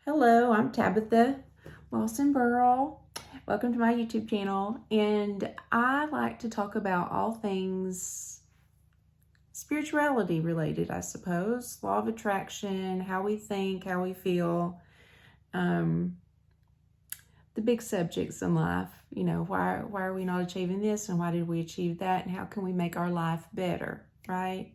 Hello, I'm Tabitha Lawson Burrell. Welcome to my YouTube channel, and I like to talk about all things spirituality related, I suppose. Law of attraction, how we think, how we feel, the big subjects in life. You know, why are we not achieving this, and why did we achieve that, and how can we make our life better, right?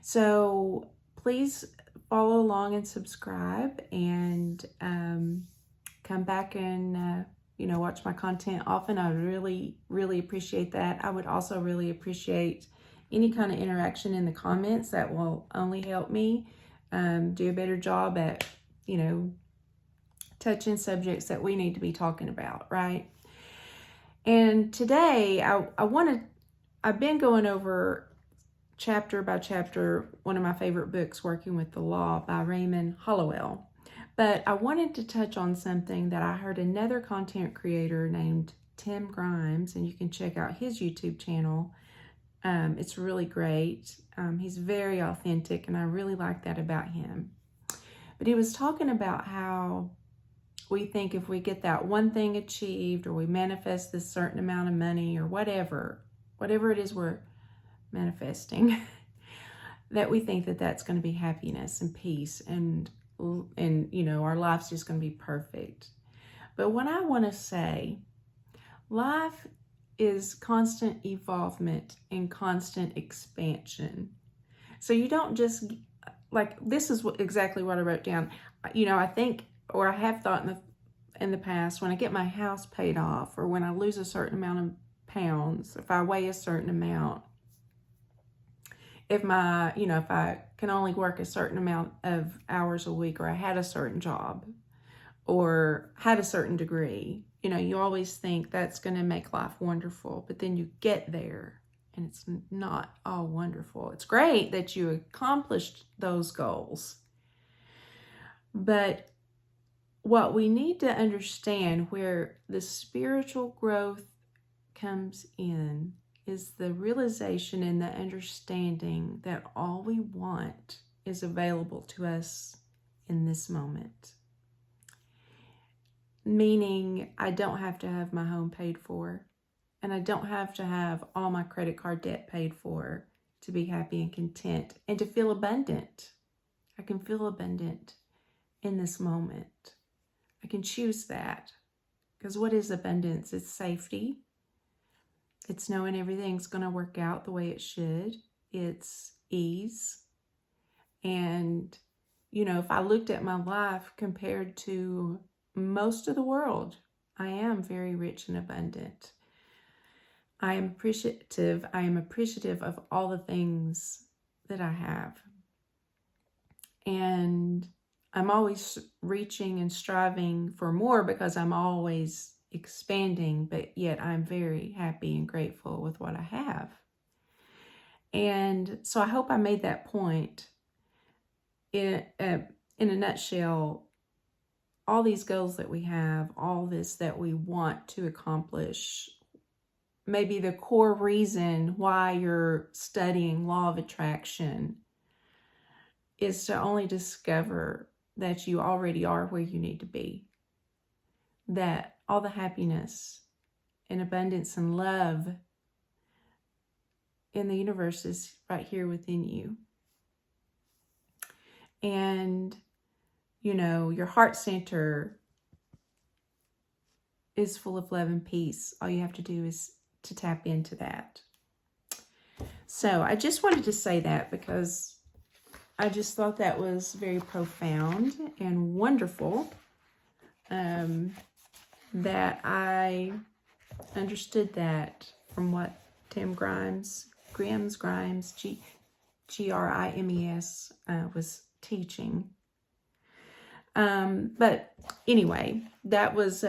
So please follow along and subscribe, and come back and watch my content often. I would really appreciate that. I would also really appreciate any kind of interaction in the comments. That will only help me do a better job at touching subjects that we need to be talking about, right? And today I've been going over chapter by chapter one of my favorite books, Working with the Law by Raymond Hollowell. But I wanted to touch on something that I heard another content creator named Tim Grimes, and you can check out his YouTube channel. It's really great. He's very authentic, and I really like that about him. But he was talking about how we think if we get that one thing achieved, or we manifest this certain amount of money, or whatever it is we're manifesting, that we think that that's going to be happiness and peace, and our life's just going to be perfect. But what I want to say, life is constant evolvement and constant expansion. So you don't just, this is exactly what I wrote down. I think, or I have thought in the past, when I get my house paid off, or when I lose a certain amount of pounds, if I weigh a certain amount, if I can only work a certain amount of hours a week, or I had a certain job, or had a certain degree, you always think that's going to make life wonderful. But then you get there and it's not all wonderful. It's great that you accomplished those goals. But what we need to understand, where the spiritual growth comes in, is the realization and the understanding that all we want is available to us in this moment. Meaning, I don't have to have my home paid for, and I don't have to have all my credit card debt paid for to be happy and content and to feel abundant. I can feel abundant in this moment. I can choose that. Because what is abundance? It's safety. It's knowing everything's going to work out the way it should. It's ease. And, if I looked at my life compared to most of the world, I am very rich and abundant. I am appreciative of all the things that I have. And I'm always reaching and striving for more, because I'm always expanding, but yet I'm very happy and grateful with what I have. And so I hope I made that point. In a nutshell, all these goals that we have, all this that we want to accomplish, maybe the core reason why you're studying law of attraction is to only discover that you already are where you need to be. That all the happiness and abundance and love in the universe is right here within you. And, your heart center is full of love and peace. All you have to do is to tap into that. So I just wanted to say that, because I just thought that was very profound and wonderful. That I understood that from what Tim Grimes, Grimes, was teaching. But anyway, that was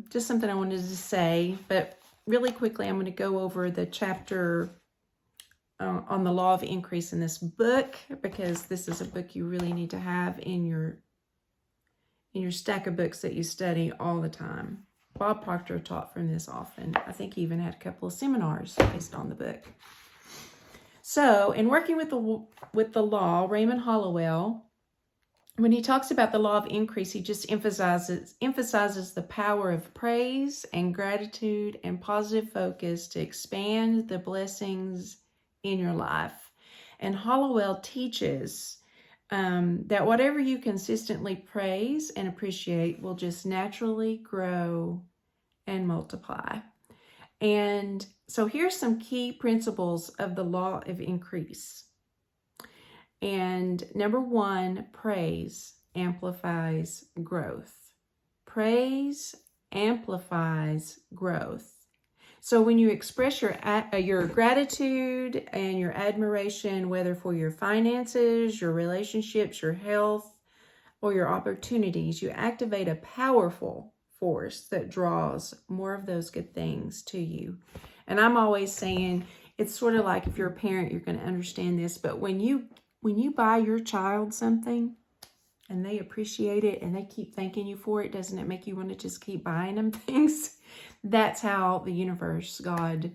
just something I wanted to say. But really quickly, I'm going to go over the chapter on the law of increase in this book, because this is a book you really need to have in your stack of books that you study all the time. Bob Proctor taught from this often. I think he even had a couple of seminars based on the book. So, in Working with the Law, Raymond Hollowell when he talks about the law of increase, he just emphasizes the power of praise and gratitude and positive focus to expand the blessings in your life. And Hollowell teaches that whatever you consistently praise and appreciate will just naturally grow and multiply. And so here's some key principles of the law of increase. And number one, praise amplifies growth. Praise amplifies growth. So when you express your gratitude and your admiration, whether for your finances, your relationships, your health, or your opportunities, you activate a powerful force that draws more of those good things to you. And I'm always saying, it's sort of like, if you're a parent, you're going to understand this, but when you buy your child something and they appreciate it and they keep thanking you for it, doesn't it make you want to just keep buying them things? That's how the universe, God,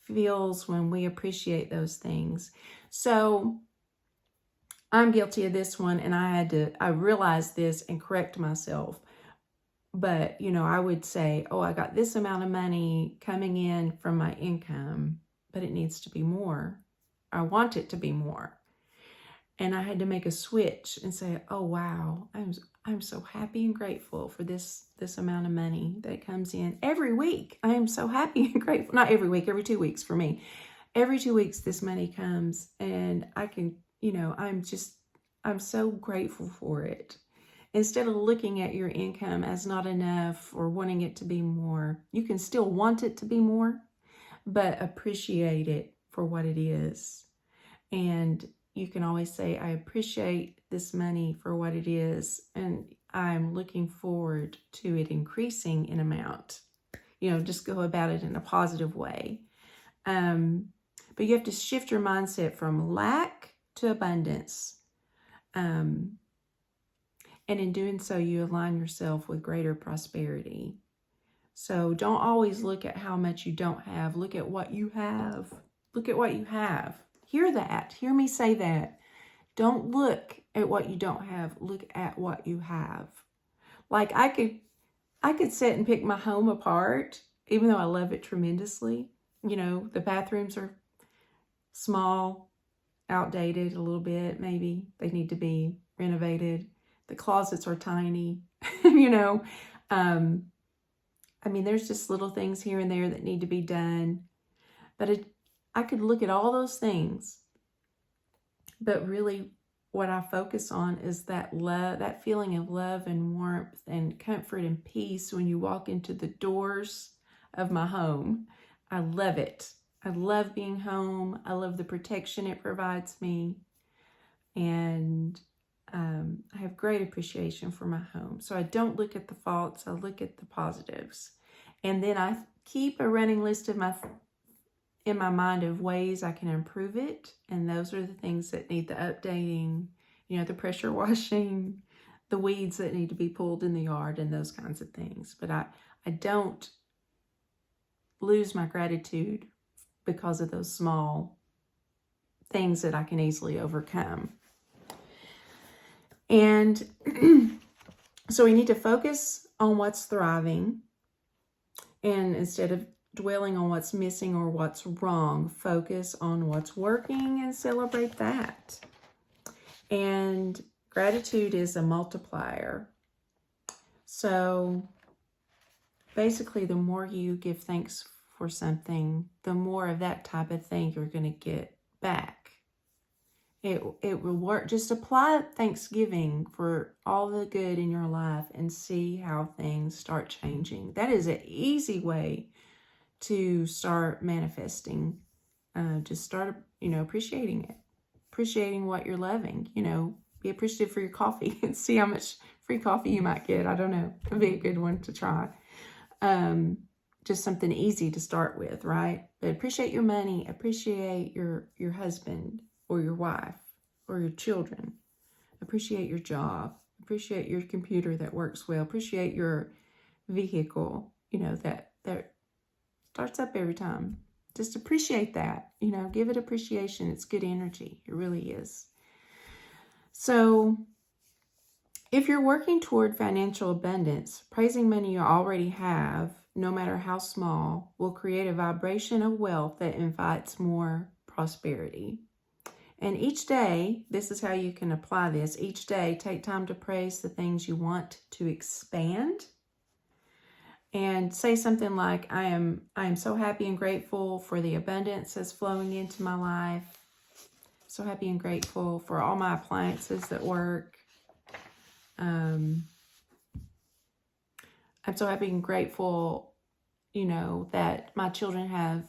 feels when we appreciate those things. So I'm guilty of this one, and I realized this and correct myself. But, I would say, I got this amount of money coming in from my income, but it needs to be more. I want it to be more. And I had to make a switch and say, oh, wow, I'm so happy and grateful for this amount of money that comes in every week. I am so happy and grateful. Not every week, every 2 weeks for me. Every 2 weeks this money comes, and I can, I'm so grateful for it. Instead of looking at your income as not enough or wanting it to be more, you can still want it to be more, but appreciate it for what it is. And you can always say, I appreciate this money for what it is, and I'm looking forward to it increasing in amount. Just go about it in a positive way. But you have to shift your mindset from lack to abundance. And in doing so, you align yourself with greater prosperity. So don't always look at how much you don't have. Look at what you have. Look at what you have. Hear that. Hear me say that. Don't look at what you don't have. Look at what you have. Like I could sit and pick my home apart, even though I love it tremendously. The bathrooms are small, outdated a little bit, maybe. They need to be renovated. The closets are tiny, there's just little things here and there that need to be done. But I could look at all those things, but really what I focus on is that love, that feeling of love and warmth and comfort and peace when you walk into the doors of my home. I love it. I love being home. I love the protection it provides me. And I have great appreciation for my home. So I don't look at the faults. I look at the positives. And then I keep a running list in my mind of ways I can improve it. And those are the things that need the updating, the pressure washing, the weeds that need to be pulled in the yard, and those kinds of things. But I don't lose my gratitude because of those small things that I can easily overcome. And so we need to focus on what's thriving, and instead of dwelling on what's missing or what's wrong, focus on what's working and celebrate that. And gratitude is a multiplier. So basically, the more you give thanks for something, the more of that type of thing you're going to get back. It will work. Just apply Thanksgiving for all the good in your life and see how things start changing. That is an easy way to start manifesting. Just start, appreciating it. Appreciating what you're loving. Be appreciative for your coffee and see how much free coffee you might get. I don't know. It'd be a good one to try. Just something easy to start with, right? But appreciate your money. Appreciate your husband or your wife or your children. Appreciate your job. Appreciate your computer that works well. Appreciate your vehicle, that starts up every time. Just appreciate that. Give it appreciation. It's good energy. It really is. So If you're working toward financial abundance, praising money you already have, no matter how small, will create a vibration of wealth that invites more prosperity. And each day, this is how you can apply this. Each day, take time to praise the things you want to expand. And say something like, I am so happy and grateful for the abundance that's flowing into my life. So happy and grateful for all my appliances that work. I'm so happy and grateful, that my children have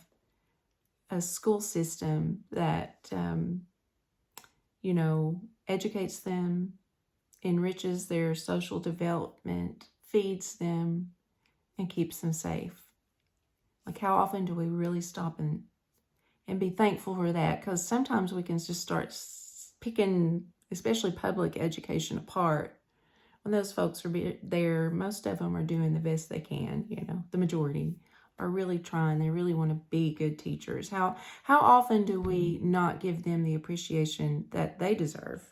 a school system that, educates them, enriches their social development, feeds them, and keeps them safe. Like, how often do we really stop and be thankful for that? Because sometimes we can just start picking, especially public education, apart. When those folks are there, most of them are doing the best they can. The majority are really trying. They really want to be good teachers. How often do we not give them the appreciation that they deserve?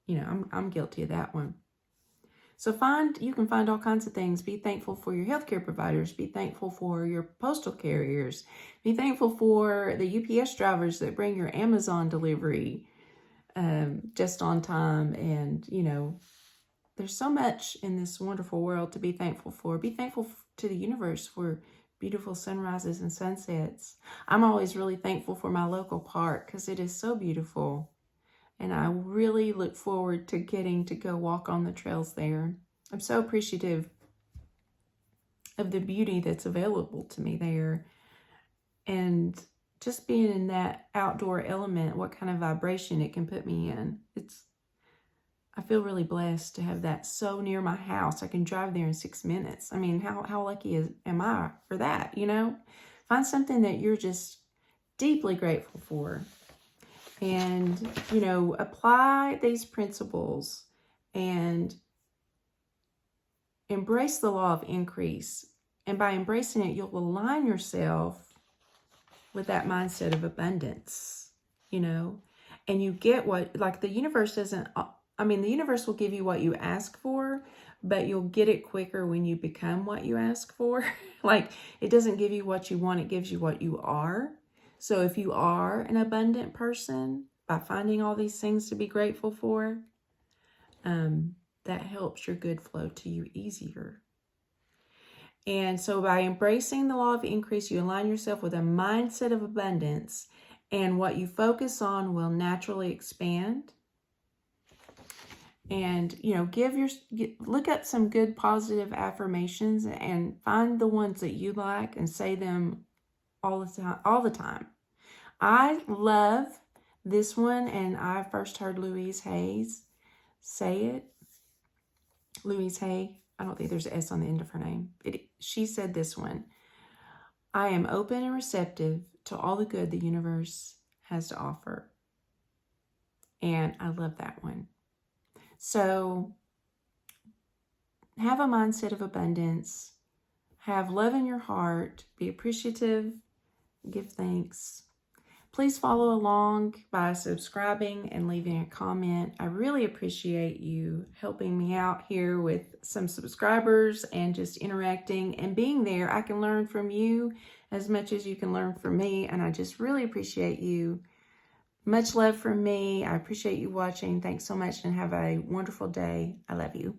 I'm guilty of that one. So you can find all kinds of things. Be thankful for your healthcare providers. Be thankful for your postal carriers. Be thankful for the UPS drivers that bring your Amazon delivery just on time. And, there's so much in this wonderful world to be thankful for. Be thankful to the universe for beautiful sunrises and sunsets. I'm always really thankful for my local park because it is so beautiful. And I really look forward to getting to go walk on the trails there. I'm so appreciative of the beauty that's available to me there. And just being in that outdoor element, what kind of vibration it can put me in. I feel really blessed to have that so near my house. I can drive there in 6 minutes. I mean, how lucky am I for that, Find something that you're just deeply grateful for. And, apply these principles and embrace the law of increase. And by embracing it, you'll align yourself with that mindset of abundance, and you get the universe doesn't, the universe will give you what you ask for, but you'll get it quicker when you become what you ask for. It doesn't give you what you want, it gives you what you are. So if you are an abundant person, by finding all these things to be grateful for, that helps your good flow to you easier. And so by embracing the law of increase, you align yourself with a mindset of abundance, and what you focus on will naturally expand. And, look up some good positive affirmations and find the ones that you like and say them all the time. I love this one, and I first heard Louise Hay say it. Louise Hay, I don't think there's an S on the end of her name. She said this one: I am open and receptive to all the good the universe has to offer. And I love that one. So have a mindset of abundance, have love in your heart, be appreciative, give thanks. Please follow along by subscribing and leaving a comment. I really appreciate you helping me out here with some subscribers and just interacting and being there. I can learn from you as much as you can learn from me, and I just really appreciate you. Much love from me. I appreciate you watching. Thanks so much and have a wonderful day. I love you.